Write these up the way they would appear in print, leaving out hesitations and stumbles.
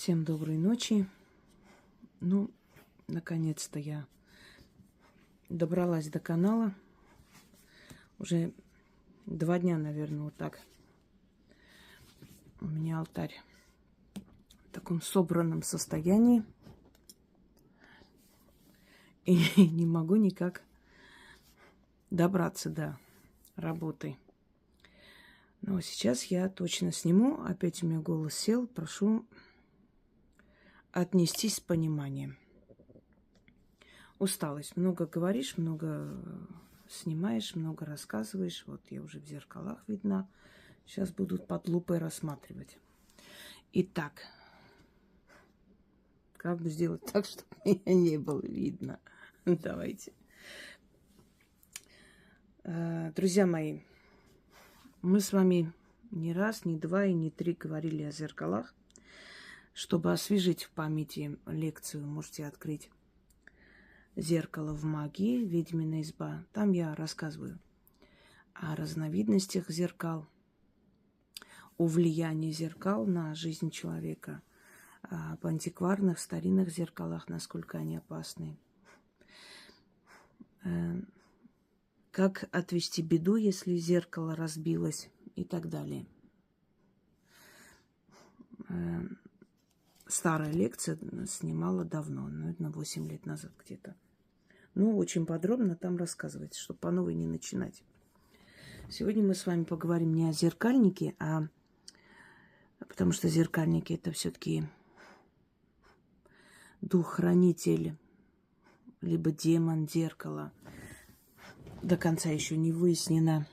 Всем доброй ночи. Наконец-то я добралась до канала. Уже 2 дня, наверное, вот так. У меня алтарь в таком собранном состоянии. И не могу никак добраться до работы. Но сейчас я точно сниму. Опять у меня голос сел. Прошу отнестись с пониманием. Усталость. Много говоришь, много снимаешь, много рассказываешь. Вот я уже в зеркалах видна. Сейчас будут под лупой рассматривать. Итак, как бы сделать так, чтобы меня не было видно? Давайте. Друзья мои, мы с вами не раз, не два и не три говорили о зеркалах. Чтобы освежить в памяти лекцию, можете открыть «Зеркало в магии. Ведьмина изба». Там я рассказываю о разновидностях зеркал, о влиянии зеркал на жизнь человека, об антикварных, старинных зеркалах, насколько они опасны. Как отвести беду, если зеркало разбилось и так далее. Старая лекция снимала давно, наверное, 8 лет назад где-то. Очень подробно там рассказывается, чтобы по новой не начинать. Сегодня мы с вами поговорим не о зеркальнике, потому что зеркальники – это все-таки дух-хранитель, либо демон зеркала. До конца еще не выяснено,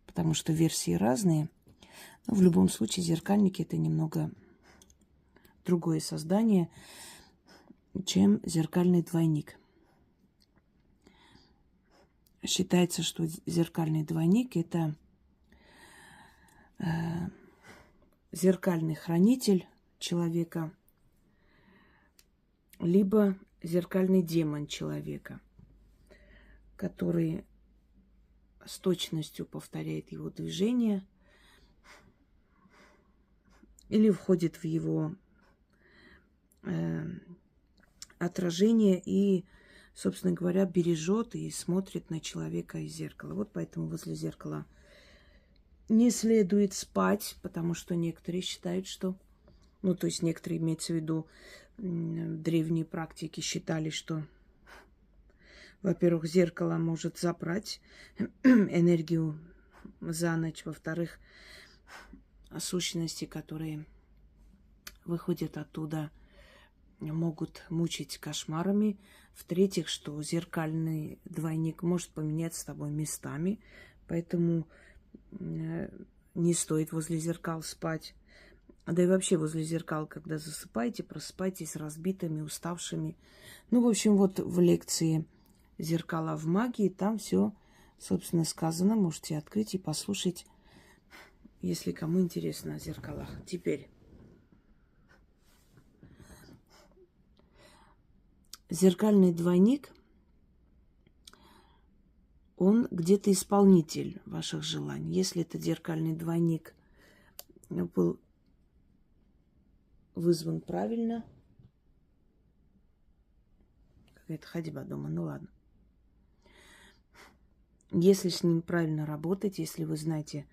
потому что версии разные. Но в любом случае зеркальники – это немного другое создание, чем зеркальный двойник. Считается, что зеркальный двойник – это зеркальный хранитель человека, либо зеркальный демон человека, который с точностью повторяет его движения или входит в его отражение и, собственно говоря, бережет и смотрит на человека из зеркала. Вот поэтому возле зеркала не следует спать, потому что некоторые считают, что... то есть некоторые, имеется в виду, древние практики считали, что, во-первых, зеркало может забрать энергию за ночь, во-вторых, сущности, которые выходят оттуда, могут мучить кошмарами. В-третьих, что зеркальный двойник может поменяться с тобой местами, поэтому не стоит возле зеркал спать. Да и вообще возле зеркал, когда засыпаете, просыпайтесь разбитыми, уставшими. В общем, вот в лекции «Зеркала в магии» там все, собственно, сказано. Можете открыть и послушать, если кому интересно о зеркалах. Теперь. Зеркальный двойник, он где-то исполнитель ваших желаний. Если этот зеркальный двойник был вызван правильно, какая-то ходьба дома, ладно. Если с ним правильно работать, если вы знаете,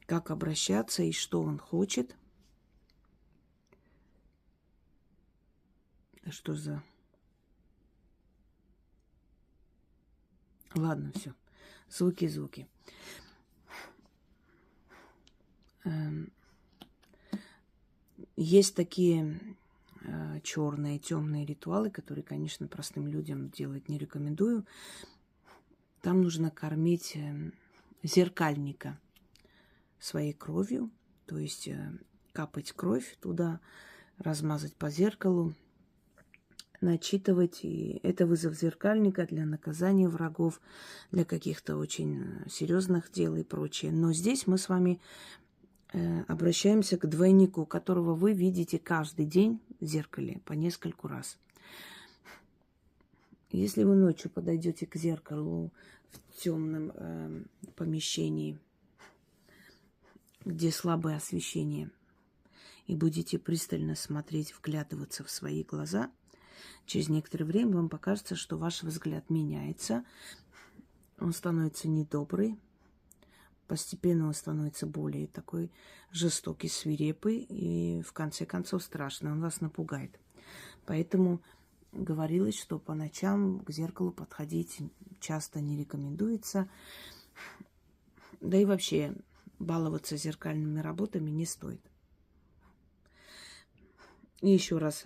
как обращаться и что он хочет. Что за... Ладно, все. Звуки. Есть такие черные, темные ритуалы, которые, конечно, простым людям делать не рекомендую. Там нужно кормить зеркальника своей кровью, то есть капать кровь туда, размазать по зеркалу, начитывать. И это вызов зеркальника для наказания врагов, для каких-то очень серьезных дел и прочее. Но здесь мы с вами обращаемся к двойнику, которого вы видите каждый день в зеркале по нескольку раз. Если вы ночью подойдете к зеркалу в темном помещении, где слабое освещение, и будете пристально смотреть, вглядываться в свои глаза, через некоторое время вам покажется, что ваш взгляд меняется, он становится недобрый, постепенно он становится более такой жестокий, свирепый, и в конце концов страшный, он вас напугает. Поэтому говорилось, что по ночам к зеркалу подходить часто не рекомендуется. Да и вообще баловаться зеркальными работами не стоит. И еще раз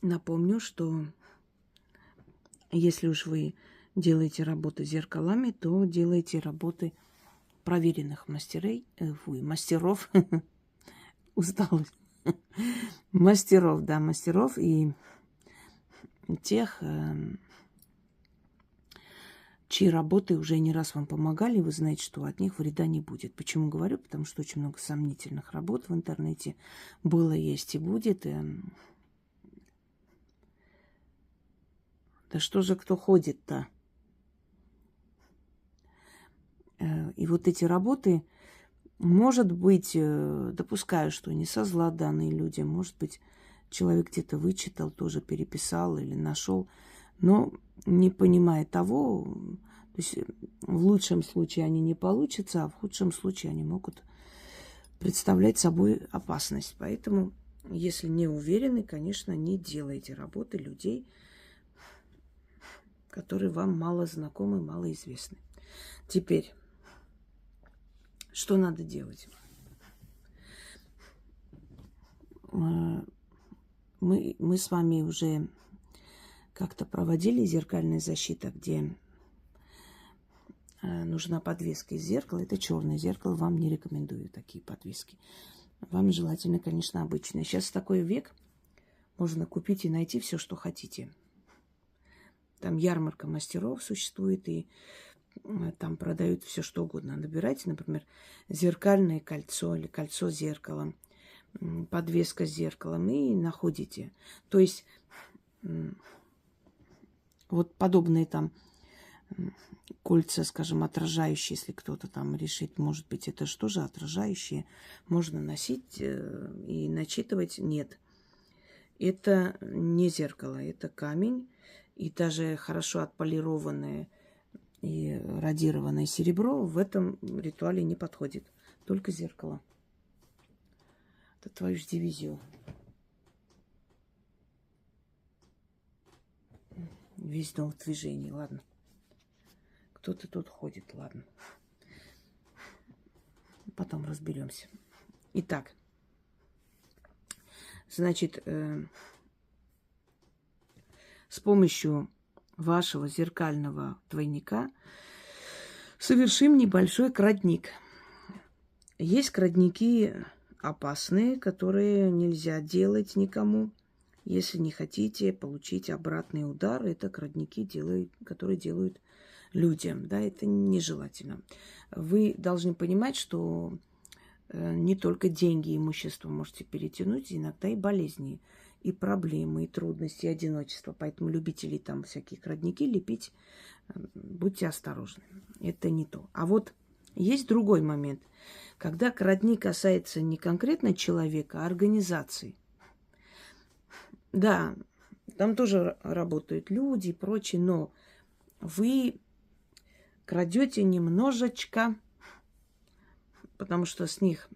напомню, что если уж вы делаете работы зеркалами, то делайте работы проверенных мастеров. Усталость. Мастеров и тех, чьи работы уже не раз вам помогали, и вы знаете, что от них вреда не будет. Почему говорю? Потому что очень много сомнительных работ в интернете было, есть и будет. Да что же кто ходит-то? И вот эти работы, может быть, допускаю, что не со зла данные люди, может быть, человек где-то вычитал, тоже переписал или нашел, но не понимая того, то есть в лучшем случае они не получатся, а в худшем случае они могут представлять собой опасность. Поэтому, если не уверены, конечно, не делайте работы людей, которые вам мало знакомы, мало известны. Теперь, что надо делать? Мы с вами уже как-то проводили зеркальная защита, где нужна подвеска из зеркала. Это черное зеркало, вам не рекомендую такие подвески. Вам желательно, конечно, обычные. Сейчас такой век, можно купить и найти все, что хотите. Там ярмарка мастеров существует, и там продают все, что угодно. Набирайте, например, зеркальное кольцо или кольцо с зеркалом, подвеска с зеркалом, и находите. То есть вот подобные там кольца, скажем, отражающие, если кто-то там решит, может быть, это что же отражающие, можно носить и начитывать. Нет, это не зеркало, это камень, и даже хорошо отполированное и радированное серебро в этом ритуале не подходит. Только зеркало. Это твою ж дивизию. Весь дом в движении, ладно. Кто-то тут ходит, ладно. Потом разберемся. Итак, значит, с помощью вашего зеркального двойника совершим небольшой крадник. Есть крадники опасные, которые нельзя делать никому. Если не хотите получить обратный удар, это крадники, которые делают людям. Да, это нежелательно. Вы должны понимать, что не только деньги и имущество можете перетянуть, иногда и болезни, и проблемы, и трудности, и одиночество. Поэтому любителей там всякие крадники лепить, будьте осторожны. Это не то. А вот есть другой момент. Когда крадник касается не конкретно человека, а организации. Да, там тоже работают люди и прочее, но вы крадете немножечко, потому что с них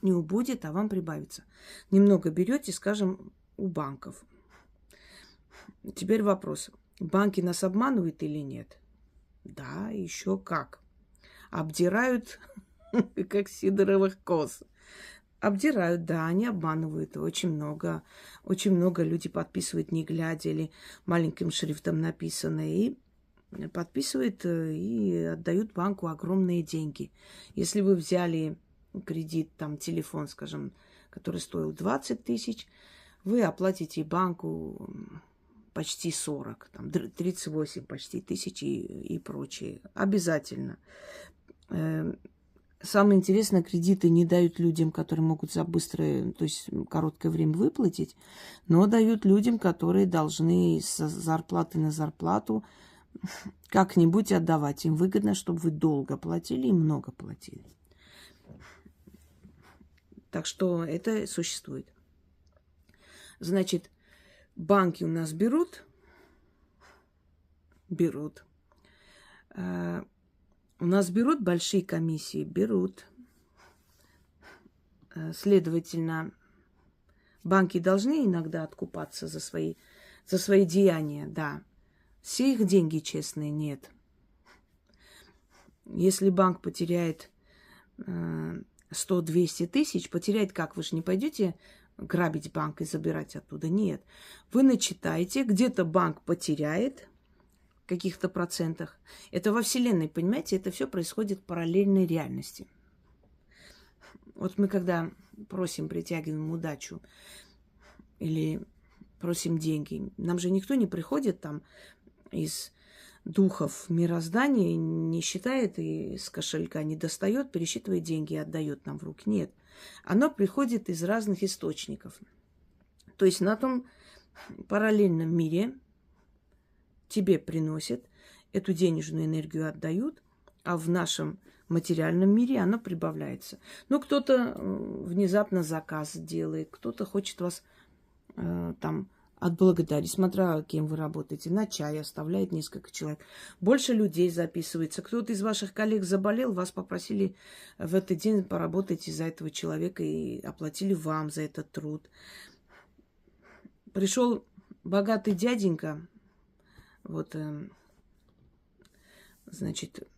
не убудет, а вам прибавится. Немного берете, скажем, у банков. Теперь вопрос. Банки нас обманывают или нет? Да, еще как. Обдирают, как сидоровых коз. Обдирают, да, они обманывают. Очень много людей подписывают, не глядя, или маленьким шрифтом написано, и подписывают и отдают банку огромные деньги. Если вы взяли кредит, там, телефон, скажем, который стоил 20 тысяч, вы оплатите банку почти 40, там, 38 почти тысяч и прочее. Обязательно. Самое интересное, кредиты не дают людям, которые могут за быстрое, то есть короткое время выплатить, но дают людям, которые должны с зарплаты на зарплату как-нибудь отдавать. Им выгодно, чтобы вы долго платили и много платили. Так что это существует. Значит, банки у нас берут. У нас берут большие комиссии, берут. Следовательно, банки должны иногда откупаться за свои деяния, да. Все их деньги честные, нет. Если банк потеряет 100-200 тысяч, потеряет как? Вы же не пойдете грабить банк и забирать оттуда? Нет. Вы начитаете, где-то банк потеряет в каких-то процентах. Это во Вселенной, понимаете, это все происходит в параллельной реальности. Вот мы когда просим, притягиваем удачу или просим деньги, нам же никто не приходит там из духов мироздания, не считает и с кошелька не достает, пересчитывает деньги и отдает нам в руки. Нет. Оно приходит из разных источников. То есть на том параллельном мире тебе приносят, эту денежную энергию отдают, а в нашем материальном мире оно прибавляется. Ну, кто-то внезапно заказ делает, кто-то хочет вас там отблагодарить, смотря кем вы работаете, на чай оставляет несколько человек. Больше людей записывается. Кто-то из ваших коллег заболел, вас попросили в этот день поработать из-за этого человека и оплатили вам за этот труд. Пришел богатый дяденька, вот, значит,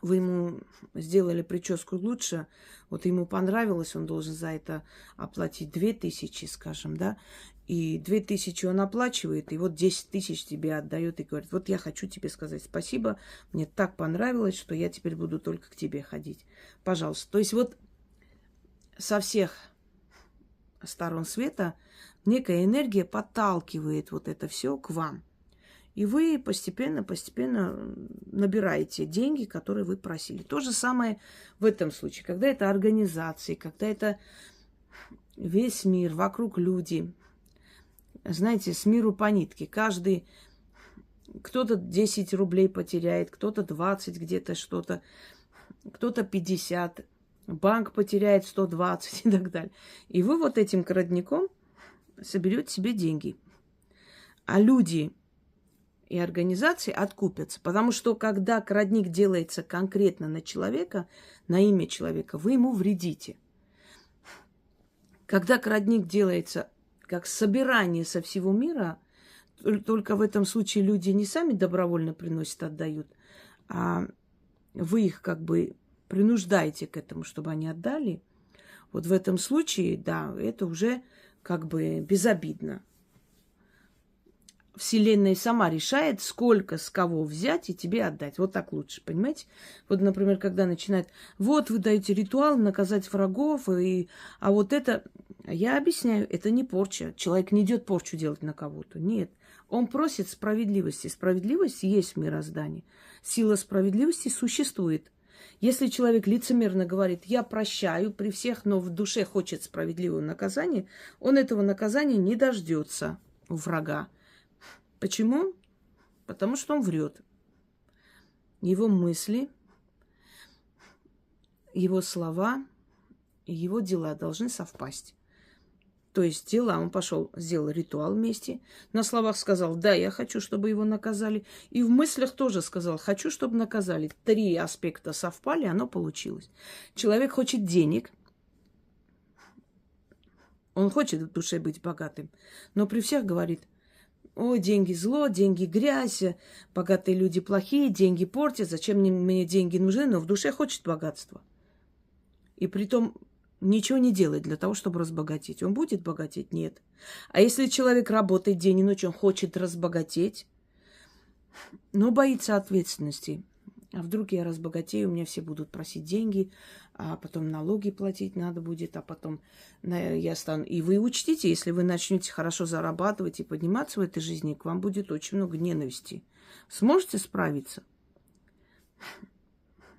вы ему сделали прическу лучше, вот ему понравилось, он должен за это оплатить 2000, скажем, да, и 2000 он оплачивает, и вот 10 тысяч тебе отдает и говорит, вот я хочу тебе сказать спасибо, мне так понравилось, что я теперь буду только к тебе ходить. Пожалуйста. То есть вот со всех сторон света некая энергия подталкивает вот это все к вам. И вы постепенно набираете деньги, которые вы просили. То же самое в этом случае. Когда это организации, когда это весь мир, вокруг люди. Знаете, с миру по нитке. Каждый, кто-то 10 рублей потеряет, кто-то 20 где-то что-то, кто-то 50. Банк потеряет 120 и так далее. И вы вот этим крадником соберете себе деньги. А люди и организации откупятся. Потому что, когда крадник делается конкретно на человека, на имя человека, вы ему вредите. Когда крадник делается как собирание со всего мира, только в этом случае люди не сами добровольно приносят, отдают, а вы их как бы принуждаете к этому, чтобы они отдали. Вот в этом случае, да, это уже как бы безобидно. Вселенная сама решает, сколько с кого взять и тебе отдать. Вот так лучше, понимаете? Вот, например, когда начинает, вот вы даете ритуал наказать врагов, а вот это... Я объясняю, это не порча. Человек не идет порчу делать на кого-то. Нет. Он просит справедливости. Справедливость есть в мироздании. Сила справедливости существует. Если человек лицемерно говорит, я прощаю при всех, но в душе хочет справедливого наказания, он этого наказания не дождется у врага. Почему? Потому что он врет. Его мысли, его слова и его дела должны совпасть. То есть дела, он пошел, сделал ритуал вместе, на словах сказал, да, я хочу, чтобы его наказали, и в мыслях тоже сказал, хочу, чтобы наказали. 3 аспекта совпали, оно получилось. Человек хочет денег, он хочет в душе быть богатым, но при всех говорит, ой, деньги зло, деньги грязь, богатые люди плохие, деньги портят, зачем мне деньги нужны, но в душе хочет богатства. И притом ничего не делает для того, чтобы разбогатеть. Он будет богатеть? Нет. А если человек работает день и ночь, он хочет разбогатеть, но боится ответственности. А вдруг я разбогатею, у меня все будут просить деньги, а потом налоги платить надо будет, а потом я стану... И вы учтите, если вы начнете хорошо зарабатывать и подниматься в этой жизни, к вам будет очень много ненависти. Сможете справиться?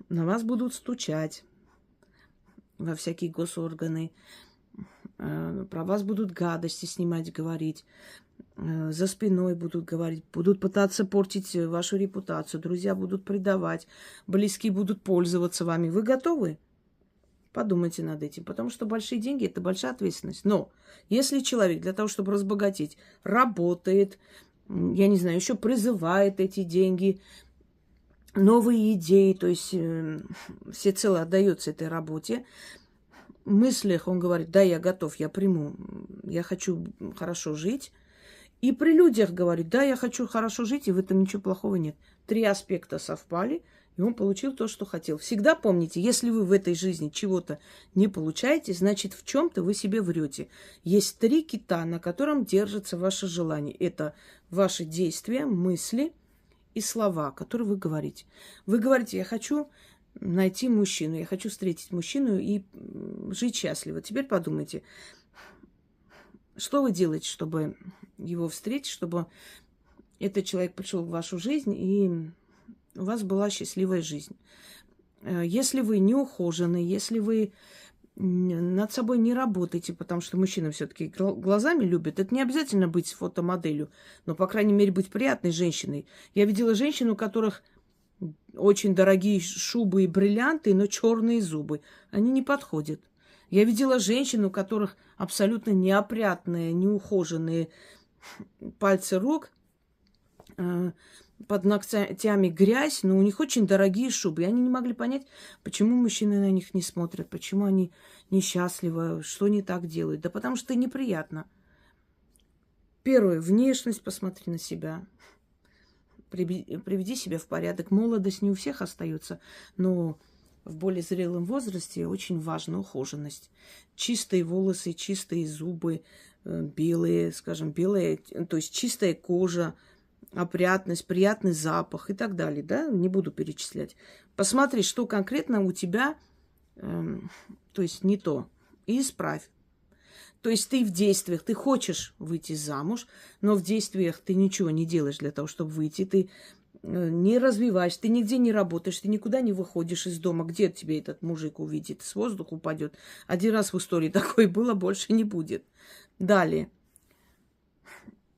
На вас будут стучать во всякие госорганы, про вас будут гадости снимать, говорить, за спиной будут говорить, будут пытаться портить вашу репутацию, друзья будут предавать, близкие будут пользоваться вами. Вы готовы? Подумайте над этим, потому что большие деньги – это большая ответственность. Но если человек для того, чтобы разбогатеть, работает, я не знаю, еще призывает эти деньги, новые идеи, то есть всецело отдается этой работе, в мыслях он говорит: да, я готов, я приму, я хочу хорошо жить. И при людях говорит: да, я хочу хорошо жить, и в этом ничего плохого нет. 3 аспекта совпали, и он получил то, что хотел. Всегда помните, если вы в этой жизни чего-то не получаете, значит, в чем-то вы себе врете. Есть 3 кита, на котором держится ваше желание. Это ваши действия, мысли и слова, которые вы говорите. Вы говорите: я хочу найти мужчину, я хочу встретить мужчину и жить счастливо. Теперь подумайте, что вы делаете, чтобы его встретить, чтобы этот человек пришел в вашу жизнь, и у вас была счастливая жизнь. Если вы не ухожены, если вы над собой не работаете, потому что мужчина все-таки глазами любит, это не обязательно быть фотомоделью, но, по крайней мере, быть приятной женщиной. Я видела женщин, у которых очень дорогие шубы и бриллианты, но черные зубы. Они не подходят. Я видела женщин, у которых абсолютно неопрятные, неухоженные пальцы рук, под ногтями грязь, но у них очень дорогие шубы. И они не могли понять, почему мужчины на них не смотрят, почему они несчастливы, что они так делают. Да потому что неприятно. Первое, внешность, посмотри на себя. Приведи себя в порядок. Молодость не у всех остается, но в более зрелом возрасте очень важна ухоженность. Чистые волосы, чистые зубы, белые, скажем, белые, то есть чистая кожа, опрятность, приятный запах и так далее, да, не буду перечислять. Посмотри, что конкретно у тебя, то есть не то, и исправь. То есть ты в действиях, ты хочешь выйти замуж, но в действиях ты ничего не делаешь для того, чтобы выйти, ты не развиваешься, ты нигде не работаешь, ты никуда не выходишь из дома, где тебе этот мужик увидит, с воздуха упадет. Один раз в истории такое было, больше не будет. Далее.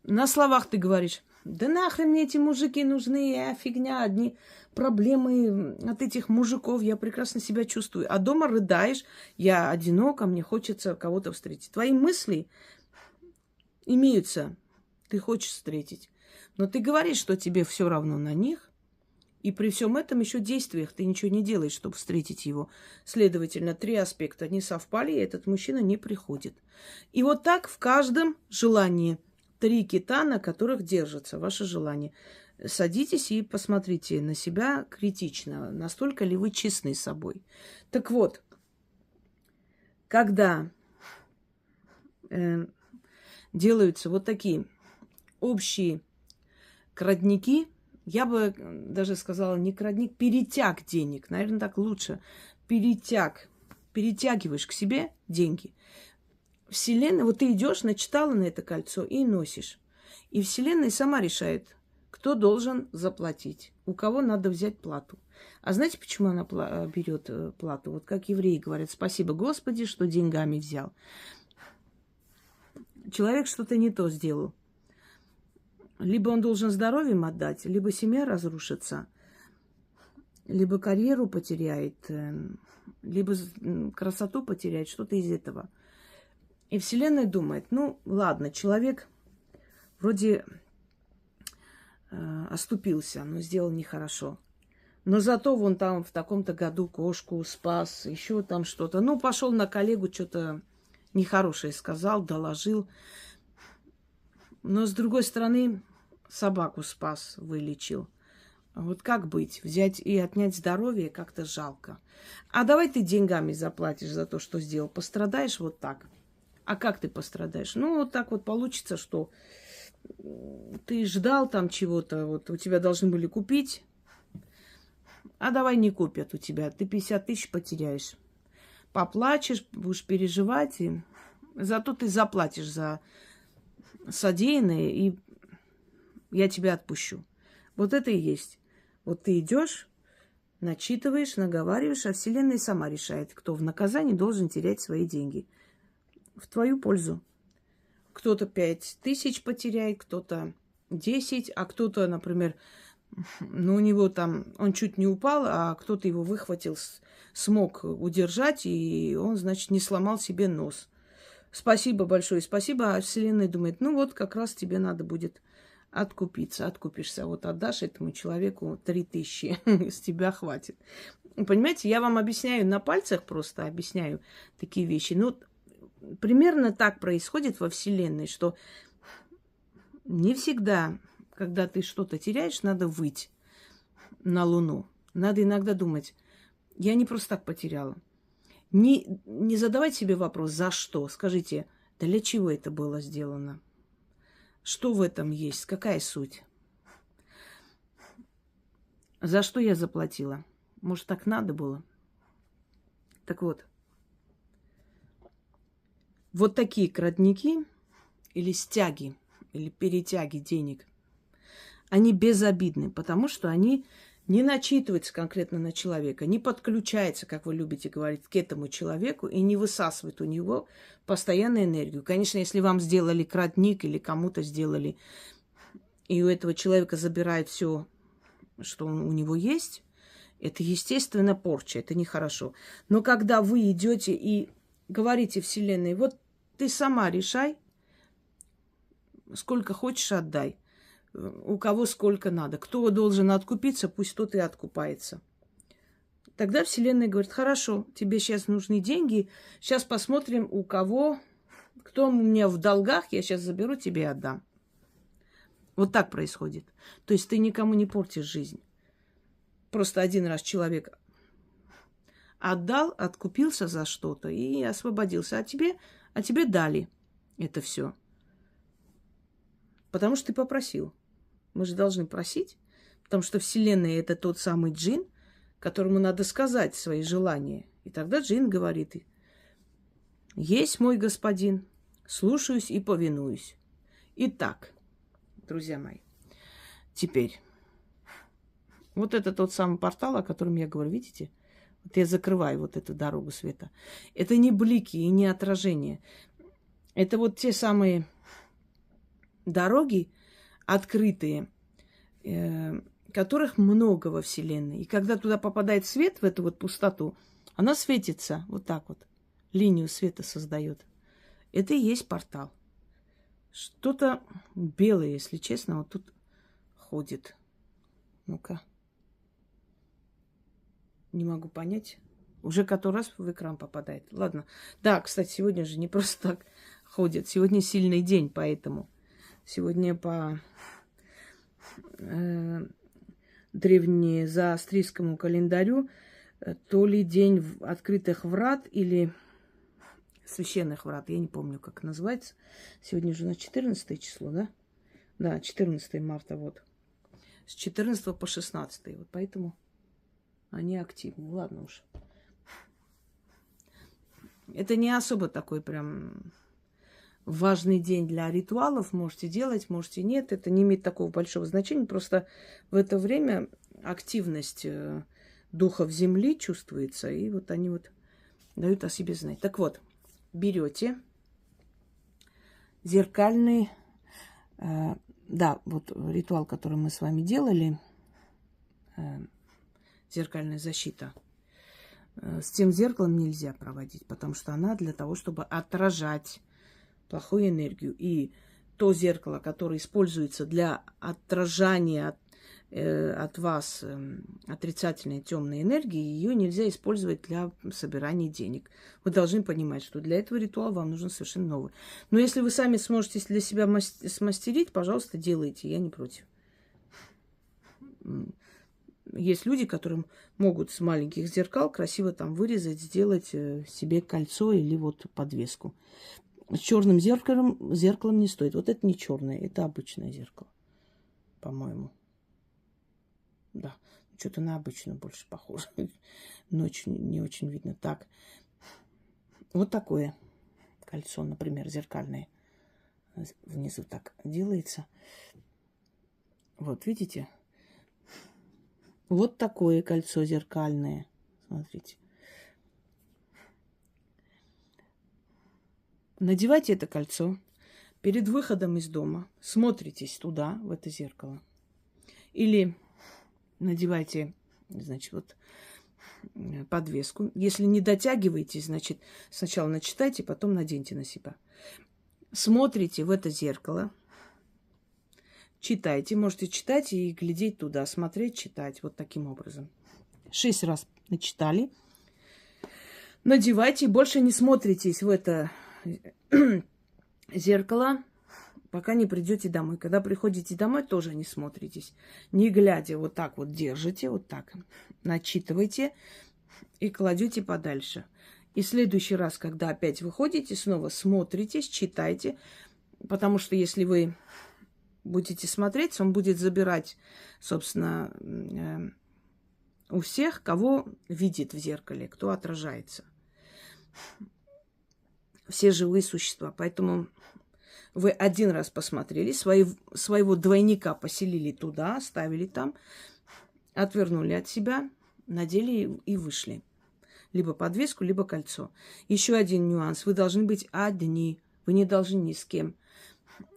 На словах ты говоришь: да нахрен мне эти мужики нужны, фигня, одни проблемы от этих мужиков, я прекрасно себя чувствую. А дома рыдаешь: я одинока, мне хочется кого-то встретить. Твои мысли имеются, ты хочешь встретить. Но ты говоришь, что тебе все равно на них, и при всем этом еще действиях ты ничего не делаешь, чтобы встретить его. Следовательно, 3 аспекта не совпали, и этот мужчина не приходит. И вот так в каждом желании 3 кита, на которых держится ваше желание. Садитесь и посмотрите на себя критично, настолько ли вы честны с собой. Так вот, когда делаются вот такие общие крадники, я бы даже сказала не крадник, перетяг денег, наверное, так лучше, перетягиваешь к себе деньги. Вселенная, вот ты идешь, начитала на это кольцо и носишь. И Вселенная сама решает, кто должен заплатить, у кого надо взять плату. А знаете, почему она берет плату? Вот как евреи говорят: спасибо, Господи, что деньгами взял. Человек что-то не то сделал. Либо он должен здоровьем отдать, либо семья разрушится, либо карьеру потеряет, либо красоту потеряет, что-то из этого. И Вселенная думает: ну, ладно, человек вроде оступился, но сделал нехорошо. Но зато вон там в таком-то году кошку спас, еще там что-то. Ну, пошел на коллегу, что-то нехорошее сказал, доложил. Но, с другой стороны, собаку спас, вылечил. Вот как быть? Взять и отнять здоровье как-то жалко. А давай ты деньгами заплатишь за то, что сделал. Пострадаешь вот так. А как ты пострадаешь? Ну, вот так вот получится, что ты ждал там чего-то, вот у тебя должны были купить, а давай не купят у тебя. Ты 50 тысяч потеряешь. Поплачешь, будешь переживать, и зато ты заплатишь за содеянное, и я тебя отпущу. Вот это и есть. Вот ты идешь, начитываешь, наговариваешь, а Вселенная сама решает, кто в наказании должен терять свои деньги. В твою пользу. Кто-то 5 тысяч потеряет, кто-то 10, а кто-то, например, но у него там, он чуть не упал, а кто-то его выхватил, смог удержать, и он, значит, не сломал себе нос. Спасибо большое, спасибо. А Вселенная думает, ну вот как раз тебе надо будет откупиться, откупишься. Вот отдашь этому человеку 3000, с тебя хватит. Понимаете, я вам объясняю на пальцах, просто объясняю такие вещи. Ну, примерно так происходит во Вселенной, что не всегда, когда ты что-то теряешь, надо выйти на Луну. Надо иногда думать, я не просто так потеряла. Не задавайте себе вопрос, за что. Скажите, для чего это было сделано? Что в этом есть? Какая суть? За что я заплатила? Может, так надо было? Так вот, вот такие крадники или стяги, или перетяги денег, они безобидны, потому что они не начитываются конкретно на человека, не подключаются, как вы любите говорить, к этому человеку и не высасывают у него постоянную энергию. Конечно, если вам сделали крадник или кому-то сделали, и у этого человека забирают все, что у него есть, это, естественно, порча, это нехорошо. Но когда вы идете и говорите Вселенной, вот ты сама решай, сколько хочешь, отдай. У кого сколько надо. Кто должен откупиться, пусть тот и откупается. Тогда Вселенная говорит, хорошо, тебе сейчас нужны деньги, сейчас посмотрим, у кого, кто у меня в долгах, я сейчас заберу, тебе и отдам. Вот так происходит. То есть ты никому не портишь жизнь. Просто один раз человек отдал, откупился за что-то и освободился. А тебе дали это все. Потому что ты попросил. Мы же должны просить, потому что Вселенная – это тот самый джин, которому надо сказать свои желания. И тогда джин говорит, есть мой господин, слушаюсь и повинуюсь. Итак, друзья мои, теперь, вот это тот самый портал, о котором я говорю, видите? Вот я закрываю вот эту дорогу света. Это не блики и не отражения. Это вот те самые дороги, открытые, которых много во Вселенной. И когда туда попадает свет, в эту вот пустоту, она светится вот так вот. Линию света создает. Это и есть портал. Что-то белое, если честно, вот тут ходит. Ну-ка. Не могу понять. Уже который раз в экран попадает. Ладно. Да, кстати, сегодня же не просто так ходит. Сегодня сильный день, поэтому. Сегодня по древнезоастрийскому календарю то ли день открытых врат или священных врат. Я не помню, как называется. Сегодня же на 14 число, да? Да, 14 марта, вот. С 14 по 16. Вот поэтому они активны. Ладно уж. Это не особо такой прям важный день для ритуалов. Можете делать, можете нет. Это не имеет такого большого значения. Просто в это время активность духов Земли чувствуется. И вот они вот дают о себе знать. Так вот, берете зеркальный... да, вот ритуал, который мы с вами делали. Зеркальная защита. С тем зеркалом нельзя проводить, потому что она для того, чтобы отражать плохую энергию. И то зеркало, которое используется для отражания от вас отрицательной темной энергии, ее нельзя использовать для собирания денег. Вы должны понимать, что для этого ритуала вам нужен совершенно новый. Но если вы сами сможете для себя смастерить, пожалуйста, делайте, я не против. Есть люди, которым могут с маленьких зеркал красиво там вырезать, сделать себе кольцо или вот подвеску. С черным зеркалом не стоит. Вот это не черное, это обычное зеркало, по-моему. Да, что-то на обычное больше похоже. Ночью не очень видно. Так, вот такое кольцо, например, зеркальное. Внизу так делается. Вот, видите? Вот такое кольцо зеркальное. Смотрите. Надевайте это кольцо. Перед выходом из дома смотритесь туда, в это зеркало. Или надевайте, значит, вот подвеску. Если не дотягиваете, значит, сначала начитайте, потом наденьте на себя. Смотрите в это зеркало, читайте. Можете читать и глядеть туда, смотреть, читать. Вот таким образом. 6 раз начитали. Надевайте, больше не смотритесь в это зеркало, пока не придете домой. Когда приходите домой, тоже не смотритесь. Не глядя, вот так вот держите, вот так. Начитывайте и кладете подальше. И в следующий раз, когда опять выходите, снова смотритесь, читайте. Потому что если вы будете смотреть, он будет забирать, собственно, у всех, кого видит в зеркале, кто отражается. Все живые существа. Поэтому вы один раз посмотрели, своего двойника поселили туда, оставили там, отвернули от себя, надели и вышли. Либо подвеску, либо кольцо. Еще один нюанс. Вы должны быть одни. Вы не должны ни с кем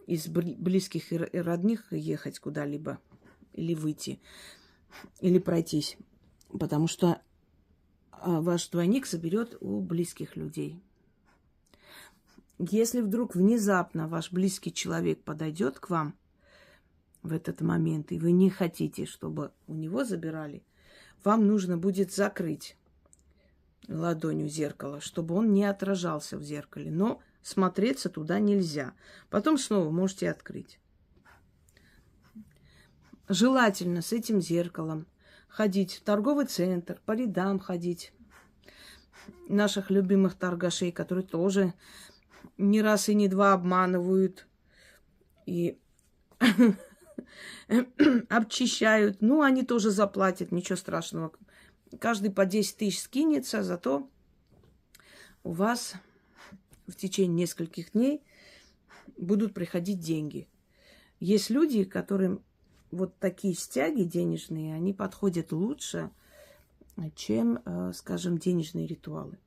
из близких и родных ехать куда-либо. Или выйти. Или пройтись. Потому что ваш двойник заберет у близких людей. Если вдруг внезапно ваш близкий человек подойдет к вам в этот момент, и вы не хотите, чтобы у него забирали, вам нужно будет закрыть ладонью зеркало, чтобы он не отражался в зеркале. Но смотреться туда нельзя. Потом снова можете открыть. Желательно с этим зеркалом ходить в торговый центр, по рядам ходить. Наших любимых торгашей, которые тоже не раз и не два обманывают и обчищают. Ну, они тоже заплатят, ничего страшного. Каждый по 10 тысяч скинется, зато у вас в течение нескольких дней будут приходить деньги. Есть люди, которым вот такие стяги денежные, они подходят лучше, чем, скажем, денежные ритуалы.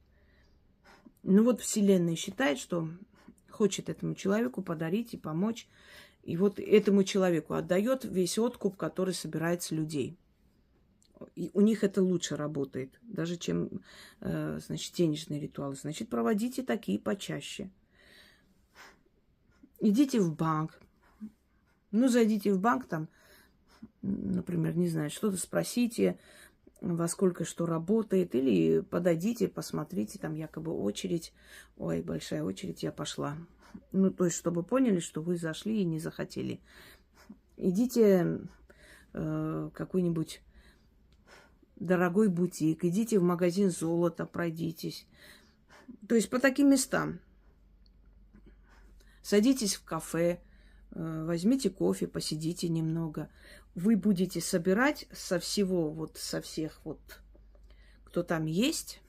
Ну вот Вселенная считает, что хочет этому человеку подарить и помочь. И вот этому человеку отдает весь откуп, который собирает с людей. И у них это лучше работает, даже чем, значит, денежные ритуалы. Значит, проводите такие почаще. Идите в банк. Ну, зайдите в банк, там, например, не знаю, что-то спросите, во сколько что работает, или подойдите, посмотрите, там якобы очередь. Ой, большая очередь, я пошла. Ну, то есть, чтобы поняли, что вы зашли и не захотели. Идите какой-нибудь дорогой бутик, идите в магазин золота, пройдитесь. То есть по таким местам. Садитесь в кафе, возьмите кофе, посидите немного. Вы будете собирать со всего, вот со всех, вот, кто там есть,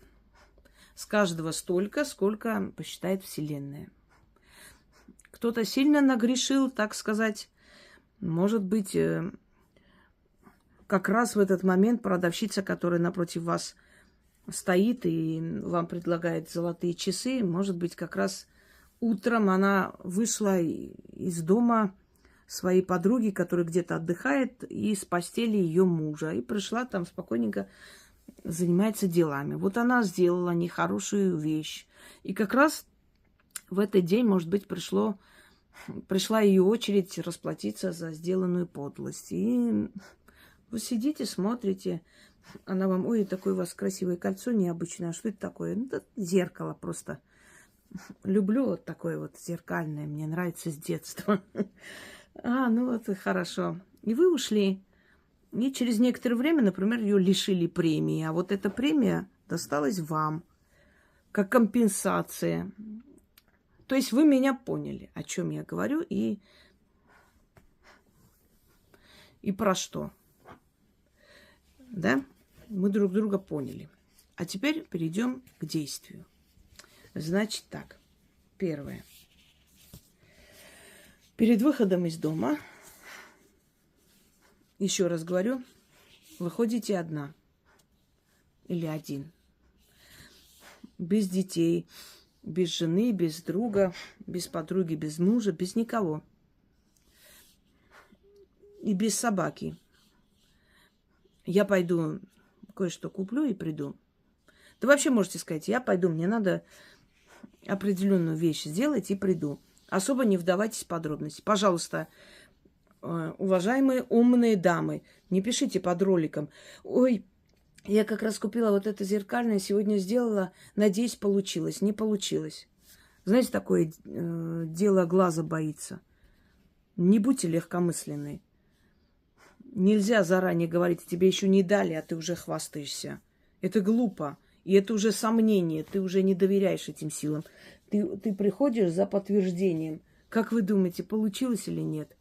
с каждого столько, сколько посчитает Вселенная. Кто-то сильно нагрешил, так сказать, может быть, как раз в этот момент продавщица, которая напротив вас стоит и вам предлагает золотые часы, может быть, как раз утром она вышла из дома своей подруги, которая где-то отдыхает, и с постели ее мужа. И пришла там спокойненько, занимается делами. Вот она сделала нехорошую вещь. И как раз в этот день, может быть, пришла ее очередь расплатиться за сделанную подлость. И вы сидите, смотрите. Она вам: ой, такое у вас красивое кольцо необычное. А что это такое? Ну, это зеркало просто. Люблю вот такое вот зеркальное. Мне нравится с детства. Ну вот и хорошо. И вы ушли. И через некоторое время, например, ее лишили премии. А вот эта премия досталась вам как компенсация. То есть вы меня поняли, о чем я говорю и про что. Да? Мы друг друга поняли. А теперь перейдем к действию. Значит так. Первое. Перед выходом из дома, еще раз говорю, выходите одна или один. Без детей, без жены, без друга, без подруги, без мужа, без никого. И без собаки. Я пойду кое-что куплю и приду. Да вообще можете сказать, я пойду, мне надо определенную вещь сделать и приду. Особо не вдавайтесь в подробности. Пожалуйста, уважаемые умные дамы, не пишите под роликом: ой, я как раз купила вот это зеркальное, сегодня сделала, надеюсь, получилось. Не получилось. Знаете, такое дело глаза боится. Не будьте легкомысленны. Нельзя заранее говорить, тебе еще не дали, а ты уже хвастаешься. Это глупо. И это уже сомнение. Ты уже не доверяешь этим силам. Ты приходишь за подтверждением. Как вы думаете, получилось или нет?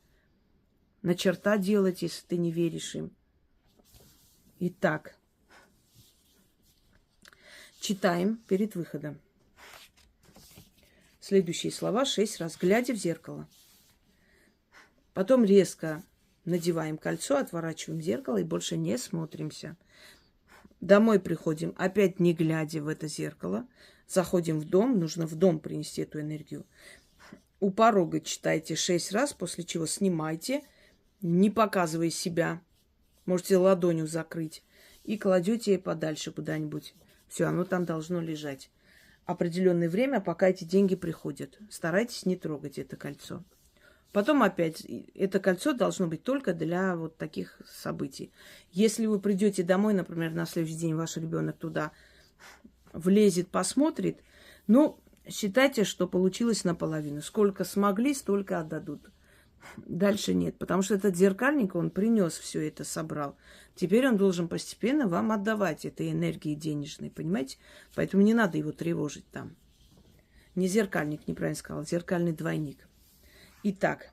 На черта делать, если ты не веришь им. Итак, читаем перед выходом. Следующие слова 6 раз, глядя в зеркало. Потом резко надеваем кольцо, отворачиваем зеркало и больше не смотримся. Домой приходим, опять не глядя в это зеркало. Заходим в дом, нужно в дом принести эту энергию. У порога читайте 6 раз, после чего снимайте, не показывая себя. Можете ладонью закрыть. И кладете подальше куда-нибудь. Все, оно там должно лежать. Определенное время, пока эти деньги приходят. Старайтесь не трогать это кольцо. Потом опять, это кольцо должно быть только для вот таких событий. Если вы придете домой, например, на следующий день ваш ребенок туда влезет, посмотрит, ну, считайте, что получилось наполовину. Сколько смогли, столько отдадут. Дальше нет, потому что этот зеркальник, он принес все это, собрал. Теперь он должен постепенно вам отдавать этой энергии денежной, понимаете? Поэтому не надо его тревожить там. Не зеркальник, неправильно сказала, зеркальный двойник. Итак,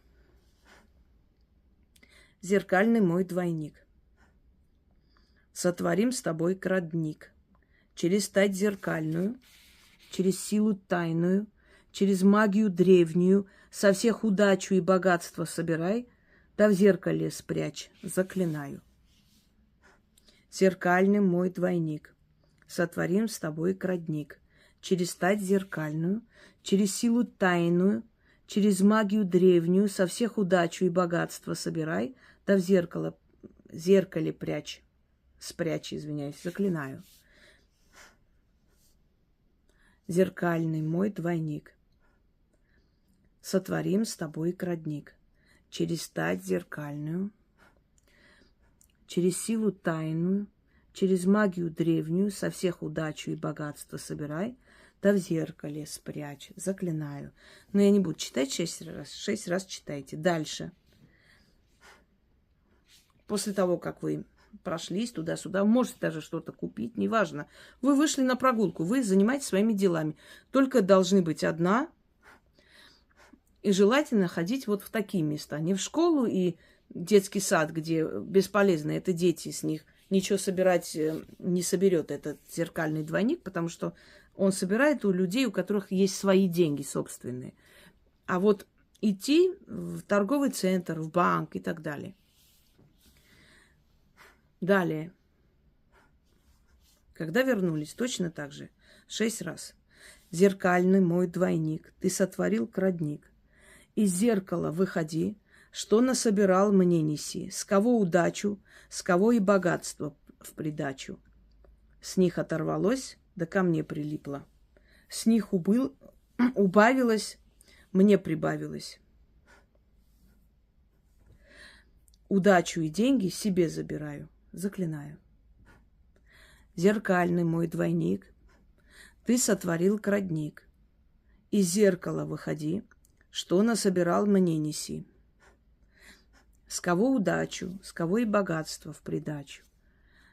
зеркальный мой двойник. Сотворим с тобой крадник. Через стать зеркальную, через силу тайную, через магию древнюю, со всех удачу и богатство собирай, да в зеркале спрячь, заклинаю. Зеркальный мой двойник. Сотворим с тобой крадник. Через стать зеркальную, через силу тайную, через магию древнюю, со всех удачу и богатство собирай, да в зеркале спрячь, извиняюсь, заклинаю. Зеркальный мой двойник. Сотворим с тобой крадник. Через стать зеркальную, через силу тайную, через магию древнюю, со всех удачу и богатство собирай, да в зеркале спрячь, заклинаю. Но я не буду читать 6 раз. 6 раз читайте. Дальше. После того, как вы прошлись туда-сюда, можете даже что-то купить, неважно. Вы вышли на прогулку, вы занимаетесь своими делами. Только должны быть одна. И желательно ходить вот в такие места. Не в школу и детский сад, где бесполезно. Это дети, с них ничего собирать не соберет этот зеркальный двойник, потому что он собирает у людей, у которых есть свои деньги собственные. А вот идти в торговый центр, в банк и так далее. Далее. Когда вернулись, точно так же. 6 раз. Зеркальный мой двойник, ты сотворил крадник. Из зеркала выходи, что насобирал мне неси. С кого удачу, с кого и богатство в придачу. С них оторвалось, да ко мне прилипло. С них убавилось, мне прибавилось. Удачу и деньги себе забираю, заклинаю. Зеркальный мой двойник, ты сотворил крадник. Из зеркала выходи, что насобирал мне неси. С кого удачу, с кого и богатство в придачу.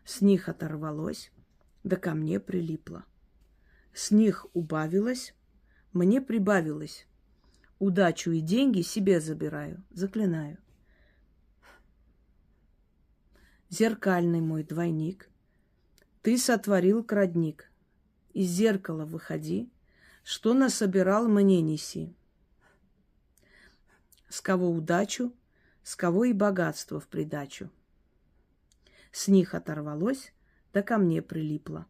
С них оторвалось, да ко мне прилипло. С них убавилось, мне прибавилось. Удачу и деньги себе забираю, заклинаю. Зеркальный мой двойник, ты сотворил крадник. Из зеркала выходи, что насобирал мне неси. С кого удачу, с кого и богатство в придачу. С них оторвалось, да ко мне прилипло.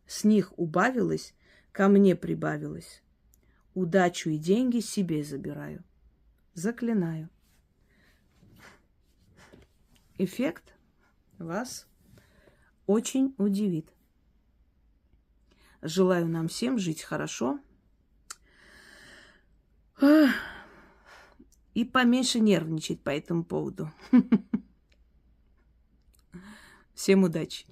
С них убавилось, ко мне прибавилось. Удачу и деньги себе забираю. Заклинаю. Эффект вас очень удивит. Желаю нам всем жить хорошо. И поменьше нервничать по этому поводу. Всем удачи!